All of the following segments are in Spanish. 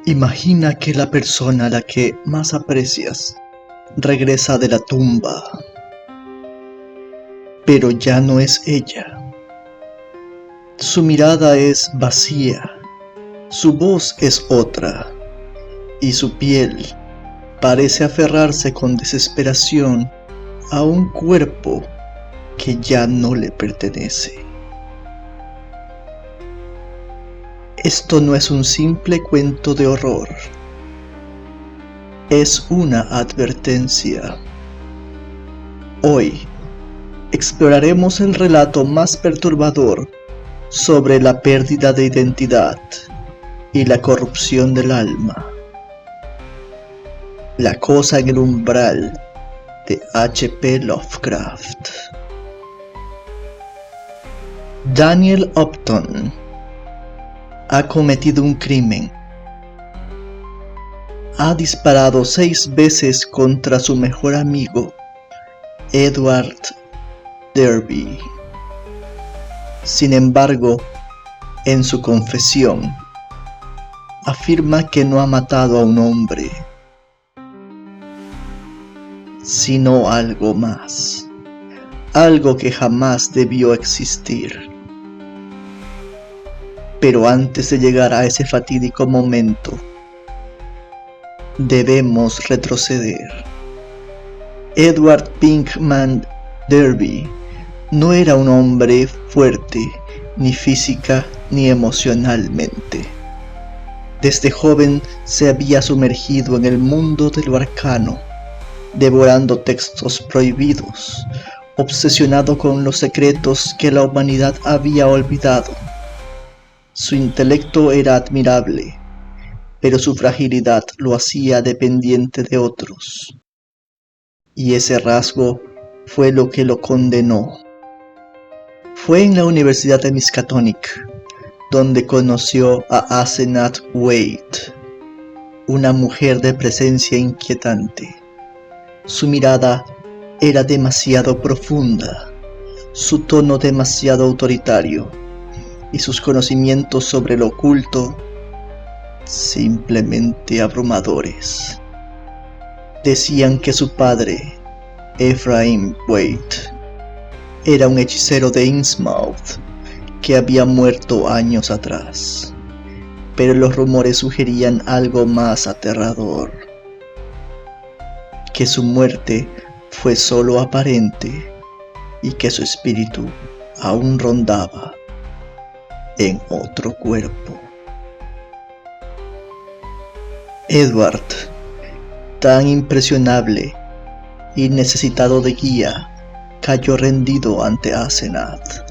Imagina que la persona a la que más aprecias regresa de la tumba, pero ya no es ella. Su mirada es vacía, su voz es otra, y su piel parece aferrarse con desesperación a un cuerpo que ya no le pertenece. Esto no es un simple cuento de horror, es una advertencia. Hoy exploraremos el relato más perturbador sobre la pérdida de identidad y la corrupción del alma. La cosa en el umbral de H.P. Lovecraft. Daniel Upton ha cometido un crimen. Ha disparado 6 veces contra su mejor amigo, Edward Derby. Sin embargo, en su confesión, afirma que no ha matado a un hombre, sino algo más, algo que jamás debió existir. Pero antes de llegar a ese fatídico momento, debemos retroceder. Edward Pinkman Derby no era un hombre fuerte, ni física ni emocionalmente. Desde joven se había sumergido en el mundo de lo arcano, devorando textos prohibidos, obsesionado con los secretos que la humanidad había olvidado. Su intelecto era admirable, pero su fragilidad lo hacía dependiente de otros. Y ese rasgo fue lo que lo condenó. Fue en la Universidad de Miskatonic donde conoció a Asenath Waite, una mujer de presencia inquietante. Su mirada era demasiado profunda, su tono demasiado autoritario, y sus conocimientos sobre lo oculto simplemente abrumadores. Decían que su padre, Ephraim Waite, era un hechicero de Innsmouth que había muerto años atrás, pero los rumores sugerían algo más aterrador: que su muerte fue solo aparente y que su espíritu aún rondaba en otro cuerpo. Edward, tan impresionable y necesitado de guía, cayó rendido ante Asenath.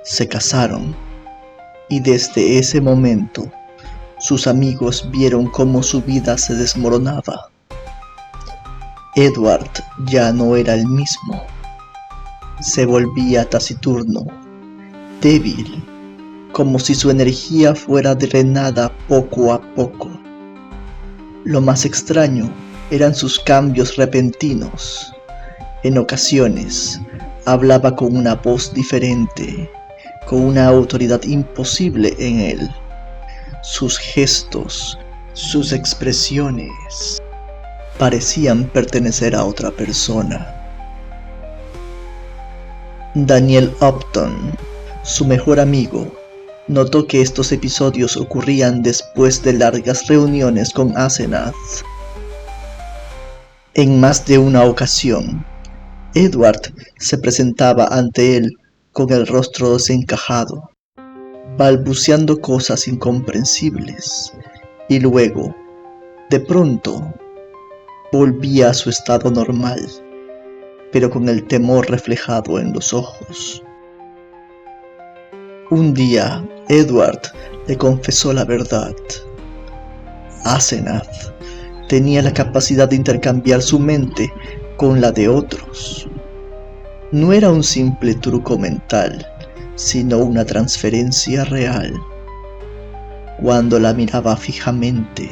Se casaron, y desde ese momento sus amigos vieron cómo su vida se desmoronaba. Edward ya no era el mismo. Se volvía taciturno, débil, como si su energía fuera drenada poco a poco. Lo más extraño eran sus cambios repentinos. En ocasiones hablaba con una voz diferente, con una autoridad imposible en él. Sus gestos, sus expresiones parecían pertenecer a otra persona. Daniel Upton, su mejor amigo, notó que estos episodios ocurrían después de largas reuniones con Asenath. En más de una ocasión, Edward se presentaba ante él con el rostro desencajado, balbuceando cosas incomprensibles, y luego, de pronto, volvía a su estado normal, pero con el temor reflejado en los ojos. Un día, Edward le confesó la verdad. Asenath tenía la capacidad de intercambiar su mente con la de otros. No era un simple truco mental, sino una transferencia real. Cuando la miraba fijamente,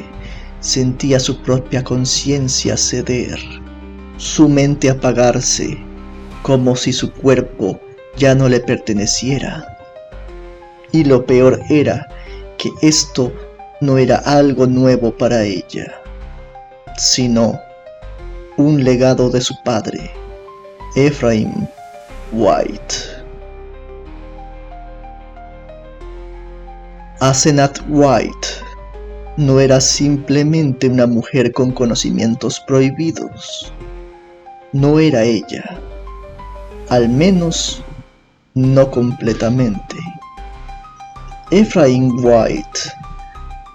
sentía su propia conciencia ceder, su mente apagarse, como si su cuerpo ya no le perteneciera. Y lo peor era que esto no era algo nuevo para ella, sino un legado de su padre, Ephraim White. Asenath White no era simplemente una mujer con conocimientos prohibidos. No era ella, al menos no completamente. Ephraim White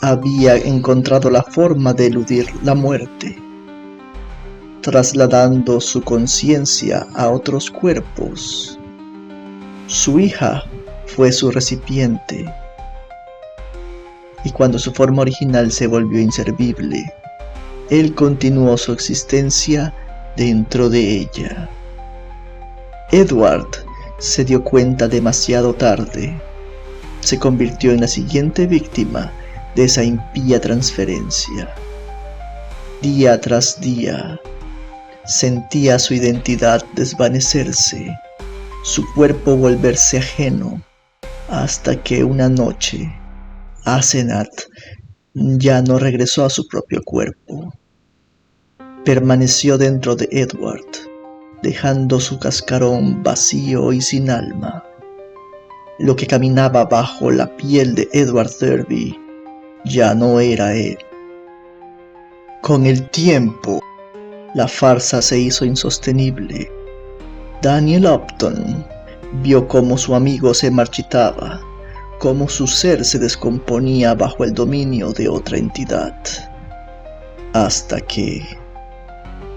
había encontrado la forma de eludir la muerte, trasladando su conciencia a otros cuerpos. Su hija fue su recipiente, y cuando su forma original se volvió inservible, él continuó su existencia dentro de ella. Edward se dio cuenta demasiado tarde. Se convirtió en la siguiente víctima de esa impía transferencia. Día tras día, sentía su identidad desvanecerse, su cuerpo volverse ajeno, hasta que una noche, Asenath ya no regresó a su propio cuerpo. Permaneció dentro de Edward, dejando su cascarón vacío y sin alma. Lo que caminaba bajo la piel de Edward Derby ya no era él. Con el tiempo, la farsa se hizo insostenible. Daniel Upton vio cómo su amigo se marchitaba, cómo su ser se descomponía bajo el dominio de otra entidad. Hasta que,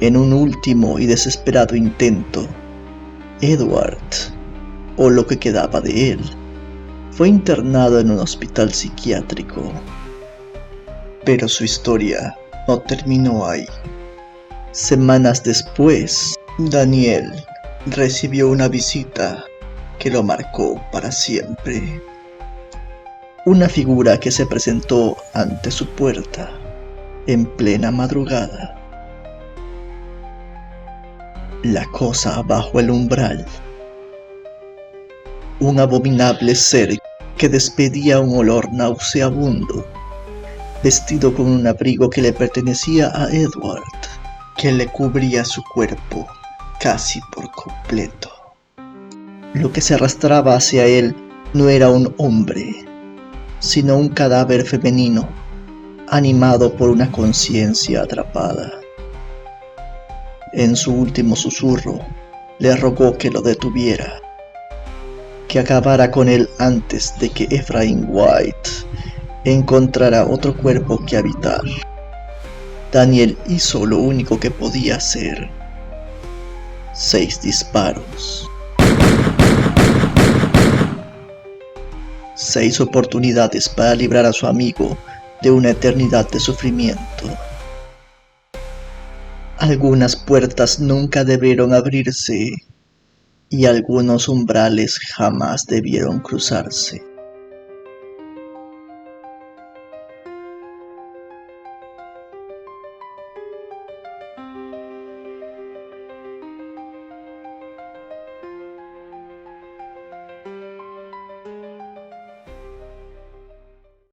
en un último y desesperado intento, Edward, o lo que quedaba de él, fue internado en un hospital psiquiátrico. Pero su historia no terminó ahí. Semanas después, Daniel recibió una visita que lo marcó para siempre. Una figura que se presentó ante su puerta en plena madrugada. La cosa bajo el umbral. Un abominable ser que despedía un olor nauseabundo, vestido con un abrigo que le pertenecía a Edward, que le cubría su cuerpo casi por completo. Lo que se arrastraba hacia él no era un hombre, sino un cadáver femenino, animado por una conciencia atrapada. En su último susurro, le rogó que lo detuviera, que acabara con él antes de que Ephraim White encontrara otro cuerpo que habitar. Daniel hizo lo único que podía hacer: 6 disparos. 6 oportunidades para librar a su amigo de una eternidad de sufrimiento. Algunas puertas nunca debieron abrirse y algunos umbrales jamás debieron cruzarse.